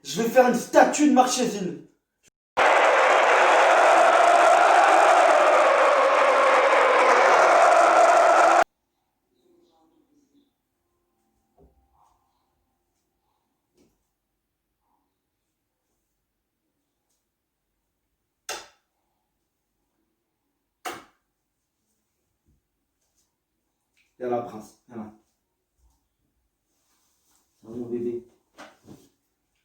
Je vais faire une statue de Marchésine. Viens là, prince. Viens là. C'est mon bébé.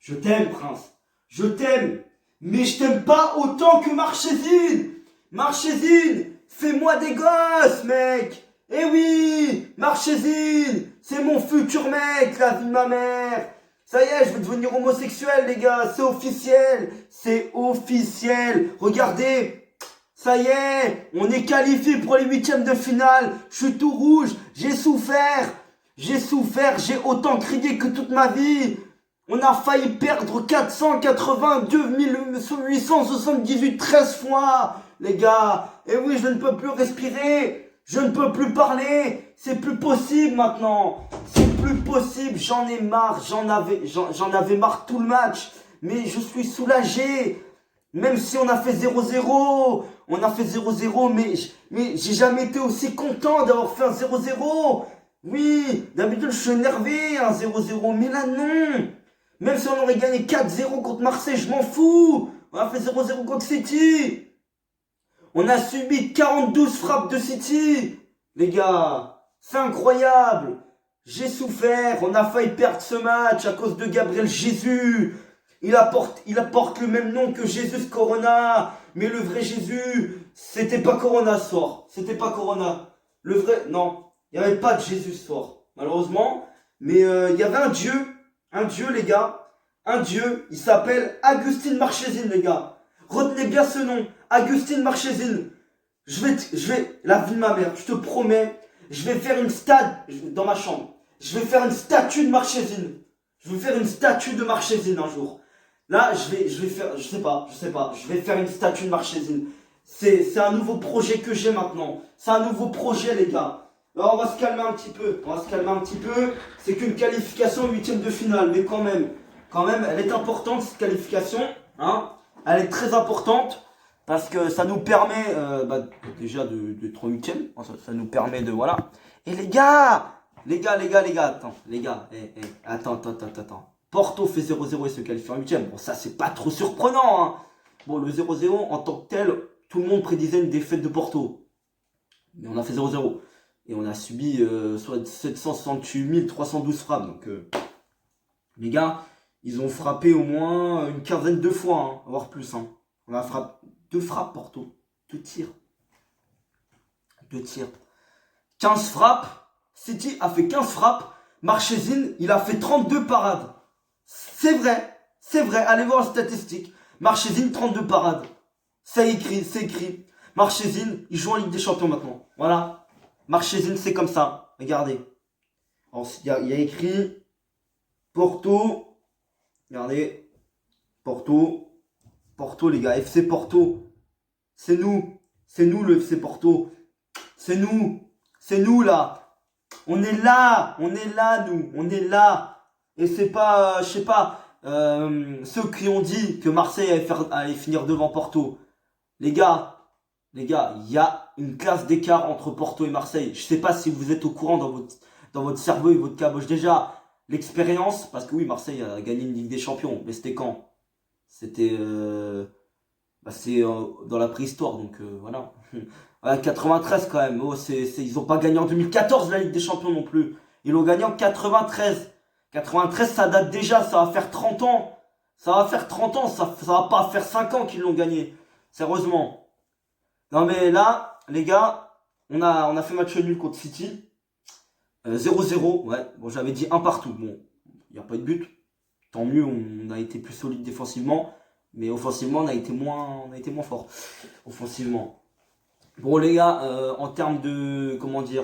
Je t'aime, prince. Je t'aime. Mais je t'aime pas autant que Marchésine. Marchésine, fais-moi des gosses, mec. Eh oui, Marchésine, c'est mon futur mec, la vie de ma mère. Ça y est, je vais devenir homosexuel, les gars. C'est officiel. C'est officiel. Regardez. Ça y est, on est qualifié pour les huitièmes de finale. Je suis tout rouge. J'ai souffert. J'ai autant crié que toute ma vie. On a failli perdre 482 878 13 fois, les gars. Et oui, je ne peux plus respirer. Je ne peux plus parler. C'est plus possible maintenant. C'est plus possible. J'en ai marre. J'en avais marre tout le match. Mais je suis soulagé. Même si on a fait 0-0. On a fait 0-0. Mais j'ai jamais été aussi content d'avoir fait un 0-0. Oui, d'habitude je suis énervé, un 0-0. Mais là, non. Même si on aurait gagné 4-0 contre Marseille, je m'en fous. On a fait 0-0 contre City. On a subi 42 frappes de City. Les gars, c'est incroyable. J'ai souffert. On a failli perdre ce match à cause de Gabriel Jesus. Il apporte le même nom que Jesus Corona. Mais le vrai Jésus, c'était pas Corona ce soir. C'était pas Corona. Le vrai, non. Il n'y avait pas de Jésus ce soir, malheureusement. Mais il y avait un Dieu, les gars. Un Dieu, il s'appelle Agustín Marchésine, les gars. Retenez bien ce nom, Agustín Marchésine. La vie de ma mère, je te promets, je vais faire une dans ma chambre. Je vais faire une statue de Marchésine. Je vais faire une statue de Marchésine un jour. Là, je vais faire, je sais pas, je vais faire une statue de Marchésine. C'est un nouveau projet que j'ai maintenant. C'est un nouveau projet, les gars. Alors, on va se calmer un petit peu. C'est qu'une qualification huitième de finale, mais quand même, elle est importante cette qualification. Hein. Elle est très importante parce que ça nous permet déjà d'être en huitième. Ça nous permet de voilà. Et les gars, attends. Porto fait 0-0 et se qualifie en huitième. Bon, ça c'est pas trop surprenant. Hein. Bon, le 0-0 en tant que tel, tout le monde prédisait une défaite de Porto. Mais on a fait 0-0. Et on a subi soit 768 312 frappes. Donc, les gars, ils ont frappé au moins une quinzaine de fois, hein, voire plus. Hein. On a frappé 2 frappes, Porto. 2 tirs. 15 frappes. City a fait 15 frappes. Marchésine, il a fait 32 parades. C'est vrai. Allez voir les statistiques. Marchésine, 32 parades. C'est écrit. Marchésine, il joue en Ligue des Champions maintenant. Voilà. Marchésine, c'est comme ça. Regardez. Il y a écrit Porto. Regardez. Porto, les gars. FC Porto. C'est nous le FC Porto. C'est nous là. On est là, nous. On est là. Et c'est pas, je sais pas, ceux qui ont dit que Marseille allait finir devant Porto. Les gars, il y a une classe d'écart entre Porto et Marseille. Je sais pas si vous êtes au courant dans votre cerveau et votre caboche. Déjà, l'expérience, parce que oui, Marseille a gagné une Ligue des Champions, mais c'était quand? C'était dans la préhistoire, donc voilà. Ouais, 93 quand même. Oh, ils ont pas gagné en 2014 la Ligue des Champions non plus. Ils l'ont gagné en 93. 93, ça date déjà, ça va faire 30 ans. Ça va pas faire 5 ans qu'ils l'ont gagné. Sérieusement. Non mais là, les gars, on a fait match nul contre City. 0-0, ouais. Bon, j'avais dit un partout. Bon, il n'y a pas eu de but. Tant mieux, on a été plus solide défensivement. Mais offensivement, on a été moins fort. Offensivement. Bon, les gars, en termes de... Comment dire?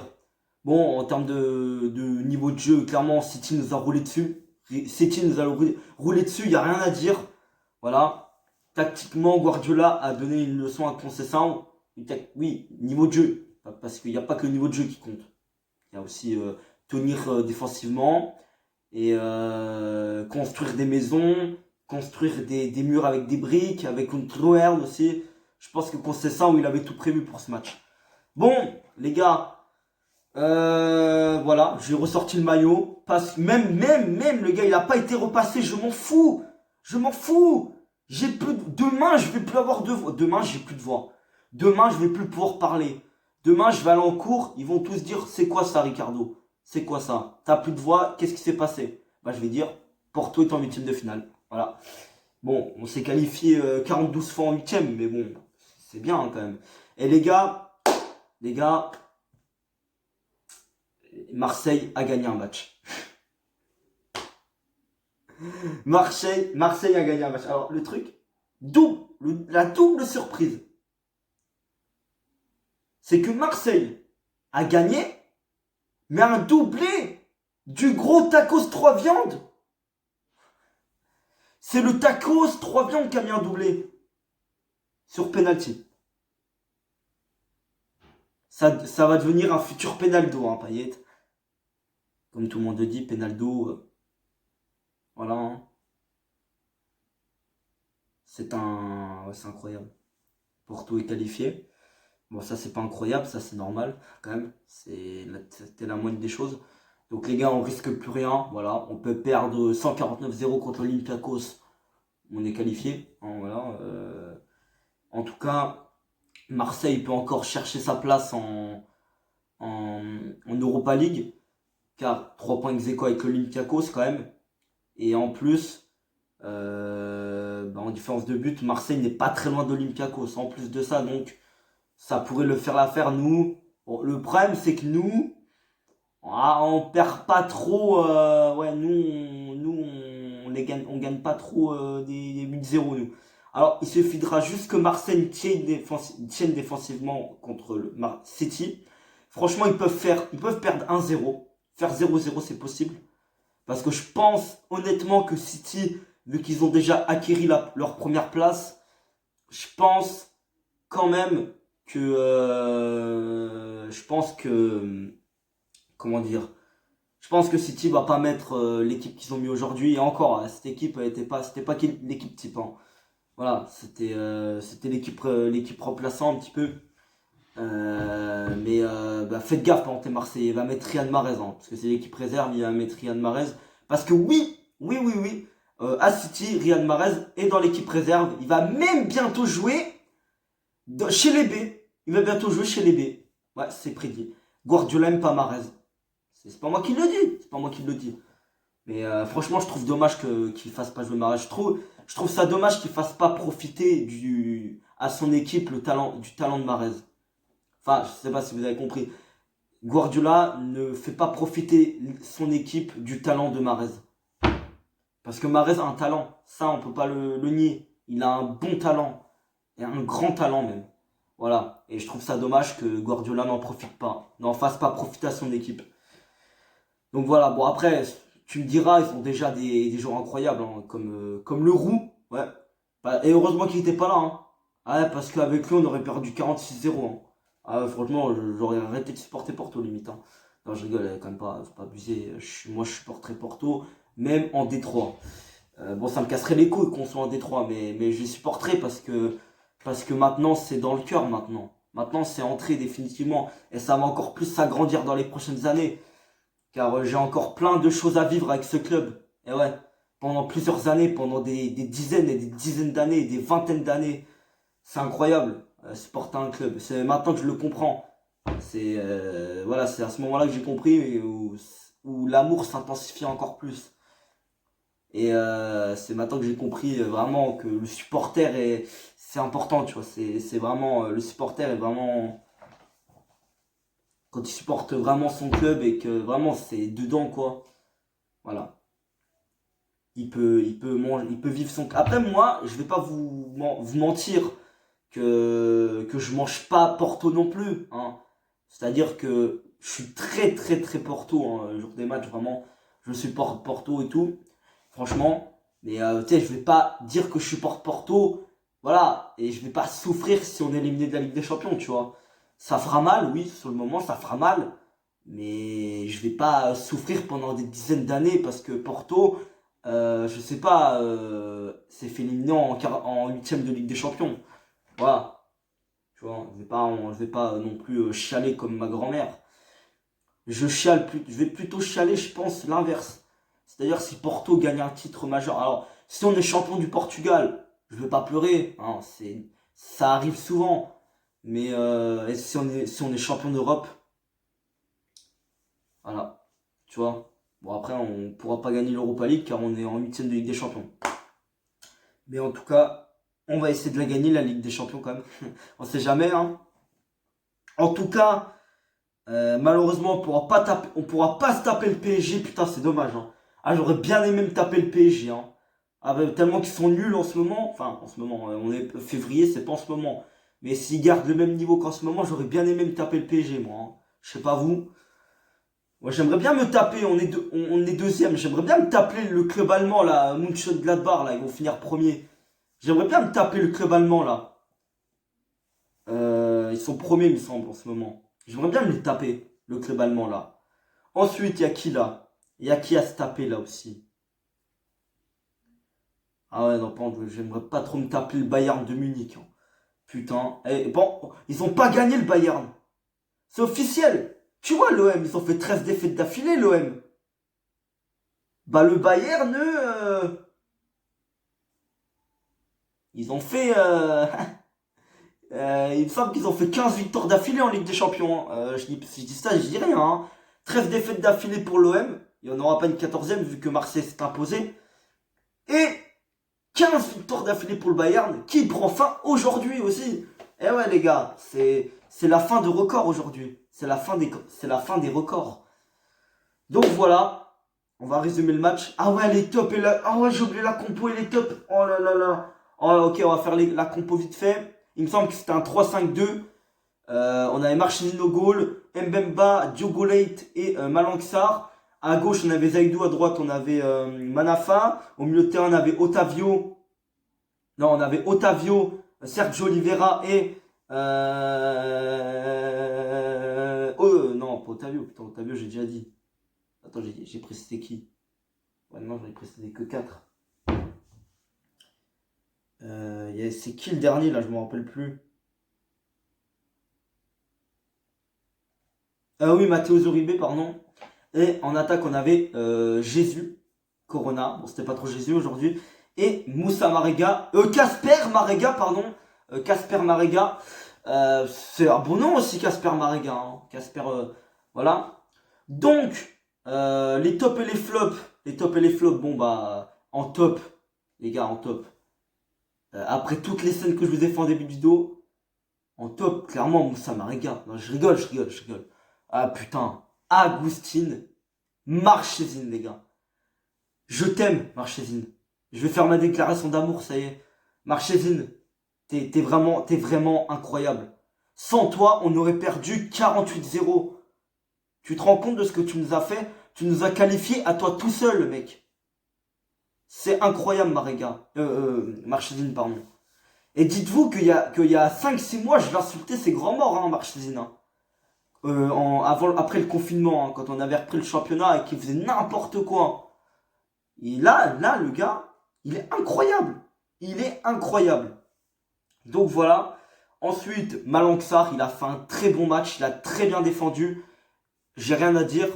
Bon, en termes de niveau de jeu, clairement, City nous a roulé dessus. Roulé dessus, il n'y a rien à dire. Voilà. Tactiquement, Guardiola a donné une leçon à Conceição. Oui, niveau de jeu. Parce qu'il n'y a pas que le niveau de jeu qui compte. Il y a aussi tenir défensivement et construire des maisons construire des murs avec des briques, avec une Troern aussi. Je pense que c'est ça où il avait tout prévu pour ce match. Bon, les gars, voilà, j'ai ressorti le maillot. Même, le gars, il a pas été repassé, je m'en fous. Je m'en fous. Demain, je vais plus avoir de voix. Demain, j'ai plus de voix. Demain, je vais plus pouvoir parler. Demain, je vais aller en cours, ils vont tous dire, c'est quoi ça, Ricardo? C'est quoi ça? T'as plus de voix, qu'est-ce qui s'est passé? Bah, je vais dire, Porto est en huitième de finale. Voilà. Bon, on s'est qualifié 42 fois en huitième, mais bon, c'est bien hein, quand même. Et les gars, Marseille a gagné un match. Marseille a gagné un match. Alors, le truc, la double surprise, c'est que Marseille a gagné, mais un doublé du gros tacos 3 viandes. C'est le tacos 3 viandes qui a mis un doublé sur penalty. Ça va devenir un futur Penaldo, hein, Payet. Comme tout le monde le dit, Penaldo, voilà. Hein. C'est incroyable. Porto est qualifié. Bon, ça c'est pas incroyable, ça c'est normal quand même. C'était la moindre des choses. Donc les gars, on risque plus rien. Voilà, on peut perdre 149-0 contre l'Olympiakos. On est qualifié. Hein, voilà. En tout cas, Marseille peut encore chercher sa place en Europa League. Car 3 points ex aequo avec l'Olympiakos quand même. Et en plus, en différence de but, Marseille n'est pas très loin d'Olympiakos. En plus de ça, donc, ça pourrait le faire l'affaire. Nous, bon, le problème, c'est que nous, on perd pas trop. On gagne pas trop des 8-0, nous. Alors, il suffira juste que Marseille tienne défensivement contre le City. Franchement, ils peuvent perdre 1-0. Faire 0-0, c'est possible. Parce que je pense honnêtement que City, vu qu'ils ont déjà acquis leur première place, je pense quand même que... comment dire? Je pense que City va pas mettre l'équipe qu'ils ont mis aujourd'hui. Et encore, cette équipe c'était pas l'équipe type. Hein. Voilà, c'était l'équipe remplaçant un petit peu. Faites gaffe par exemple, Marseillais. Il va mettre Riyad Mahrez, hein, parce que c'est l'équipe réserve, il va mettre Riyad Mahrez. Parce que oui, à City, Riyad Mahrez est dans l'équipe réserve. Il va même bientôt jouer chez les B. Il va bientôt jouer chez les B. Ouais, c'est prédit. Guardiola aime pas Mahrez. C'est pas moi qui le dis. C'est pas moi qui le dis. Mais franchement, je trouve dommage qu'il fasse pas jouer Mahrez. Je trouve ça dommage qu'il fasse pas profiter à son équipe du talent de Mahrez. Enfin, je sais pas si vous avez compris. Guardiola ne fait pas profiter son équipe du talent de Mahrez. Parce que Mahrez a un talent. Ça, on peut pas le nier. Il a un bon talent. Et un grand talent même. Voilà. Et je trouve ça dommage que Guardiola n'en profite pas. N'en fasse pas profiter à son équipe. Donc voilà. Bon, après, tu me diras, ils ont déjà des joueurs incroyables. Hein, comme le Roux. Ouais. Et heureusement qu'il était pas là. Hein. Ouais, parce qu'avec lui, on aurait perdu 46-0. Hein. Ah, franchement, j'aurais arrêté de supporter Porto limite. Hein. Non, je rigole, quand même pas, faut pas abuser. Moi, je supporterais Porto, même en Détroit. Bon, ça me casserait les couilles qu'on soit en Détroit, mais je les supporterais parce que maintenant, c'est dans le cœur maintenant. Maintenant, c'est entré définitivement. Et ça va encore plus s'agrandir dans les prochaines années. Car j'ai encore plein de choses à vivre avec ce club. Et ouais, pendant plusieurs années, pendant des dizaines et des dizaines d'années, des vingtaines d'années. C'est incroyable. Supporter un club. C'est maintenant que je le comprends. C'est c'est à ce moment-là que j'ai compris où l'amour s'intensifie encore plus. Et c'est maintenant que j'ai compris vraiment que le supporter c'est important, tu vois. C'est vraiment le supporter est vraiment quand il supporte vraiment son club et que vraiment c'est dedans quoi. Voilà. Il peut vivre son. Après moi, je vais pas vous mentir. Que je mange pas Porto non plus. Hein. C'est-à-dire que je suis très très très Porto. Hein. Le jour des matchs, vraiment, je supporte Porto et tout. Franchement. Mais tu sais, je vais pas dire que je supporte Porto. Voilà. Et je vais pas souffrir si on est éliminé de la Ligue des Champions, tu vois. Ça fera mal, oui, sur le moment, ça fera mal. Mais je vais pas souffrir pendant des dizaines d'années parce que Porto, je sais pas, s'est fait éliminer en huitième de Ligue des Champions. Voilà. Tu vois, je vais pas non plus chialer comme ma grand-mère. Je vais plutôt chialer, je pense, l'inverse. C'est-à-dire si Porto gagne un titre majeur. Alors, si on est champion du Portugal, je vais pas pleurer. Hein, ça arrive souvent. Mais si on est champion d'Europe, voilà. Tu vois. Bon, après, on pourra pas gagner l'Europa League car on est en huitième de Ligue des Champions. Mais en tout cas, on va essayer de la gagner, la Ligue des Champions, quand même. On sait jamais, hein. En tout cas, malheureusement, on pourra pas se taper le PSG. Putain, c'est dommage, hein. Ah, j'aurais bien aimé me taper le PSG, hein. Ah, bah, tellement qu'ils sont nuls en ce moment. Enfin, en ce moment, on est février, c'est pas en ce moment. Mais s'ils gardent le même niveau qu'en ce moment, j'aurais bien aimé me taper le PSG, moi, hein. Je sais pas vous. Moi, j'aimerais bien me taper, on est deuxième. J'aimerais bien me taper le club allemand, là, Mönchengladbach, là, ils vont finir premier. J'aimerais bien me taper le club allemand, là. Ils sont premiers, il me semble, en ce moment. J'aimerais bien me les taper, le club allemand, là. Ensuite, il y a qui, là? Il y a qui à se taper, là, aussi? Ah ouais, non, pas, j'aimerais pas trop me taper le Bayern de Munich, hein. Putain. Et bon, ils ont pas gagné le Bayern. C'est officiel. Tu vois, l'OM, ils ont fait 13 défaites d'affilée, l'OM. Bah, le Bayern, eux, ils ont fait... il me semble qu'ils ont fait 15 victoires d'affilée en Ligue des Champions, hein. Si je dis ça, je dis rien, hein. 13 défaites d'affilée pour l'OM. Il n'y en aura pas une 14e vu que Marseille s'est imposé. Et 15 victoires d'affilée pour le Bayern qui prend fin aujourd'hui aussi. Eh ouais, les gars, c'est la fin de record aujourd'hui. C'est la fin des records. Donc voilà, on va résumer le match. Ah ouais, les tops et la... Ah ouais, j'ai oublié la compo et les tops. Oh là là là. Oh, ok, on va faire la compo vite fait. Il me semble que c'était un 3-5-2. On avait Marchinino au goal, Mbemba, Diogo Leite et Malang Sarr. À gauche, on avait Zaidou. À droite, on avait Manafa. Au milieu de terrain, on avait Otavio. Non, on avait Otavio, Sergio Oliveira et... non, pas Otavio. Putain, Otavio, j'ai déjà dit. Attends, j'ai précisé qui? Ouais, non, j'en ai précisé que 4. C'est qui le dernier, là? Je me rappelle plus. Oui, Matteo Zuribe, pardon. Et en attaque, on avait Jésus, Corona. Bon, c'était pas trop Jésus aujourd'hui. Et Moussa Marega. Casper Marega, pardon. Casper Marega. C'est un bon nom aussi, Casper Marega. Hein. Casper, voilà. Donc, les tops et les flops. Les tops et les flops, bon, bah, en top. Les gars, en top. Après toutes les scènes que je vous ai fait en début de vidéo, en top, clairement, Moussa Marega. Non, je rigole. Ah putain, Agustin Marchesine, les gars. Je t'aime, Marchesine. Je vais faire ma déclaration d'amour, ça y est. Marchesine, t'es vraiment incroyable. Sans toi, on aurait perdu 48-0. Tu te rends compte de ce que tu nous as fait? Tu nous as qualifiés à toi tout seul, le mec. C'est incroyable, Marchesine, pardon. Et dites-vous qu'il y a 5-6 mois, je l'insultais, c'est grand mort, hein, Marchesine. Hein. Après le confinement, hein, quand on avait repris le championnat et qu'il faisait n'importe quoi. Et là, le gars, il est incroyable. Il est incroyable. Donc voilà. Ensuite, Malang Sarr, il a fait un très bon match. Il a très bien défendu. J'ai rien à dire.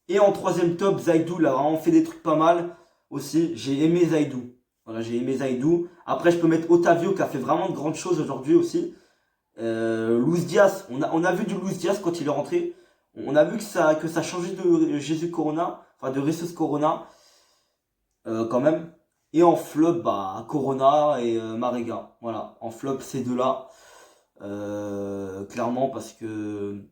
Et en troisième top, Zaidou, il a vraiment fait des trucs pas mal. Aussi, j'ai aimé Zaidou. Voilà, j'ai aimé Zaidou. Après, je peux mettre Otavio qui a fait vraiment de grandes choses aujourd'hui aussi. Luis Diaz, on a vu du Luis Diaz quand il est rentré. On a vu que ça changeait de Jésus Corona, enfin de Jesus Corona, quand même. Et en flop, bah Corona et Marega. Voilà, en flop ces deux-là, clairement parce que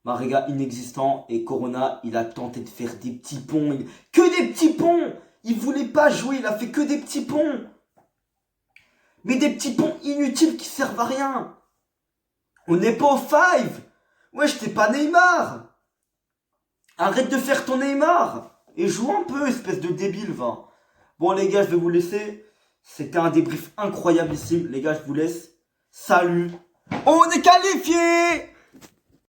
Marega inexistant et Corona, il a tenté de faire des petits ponts, que des petits ponts. Il voulait pas jouer, il a fait que des petits ponts. Mais des petits ponts inutiles qui servent à rien. On n'est pas au 5. Wesh, t'es pas Neymar. Arrête de faire ton Neymar. Et joue un peu, espèce de débile, va. Bon, les gars, je vais vous laisser. C'était un débrief incroyable ici. Les gars, je vous laisse. Salut. On est qualifié.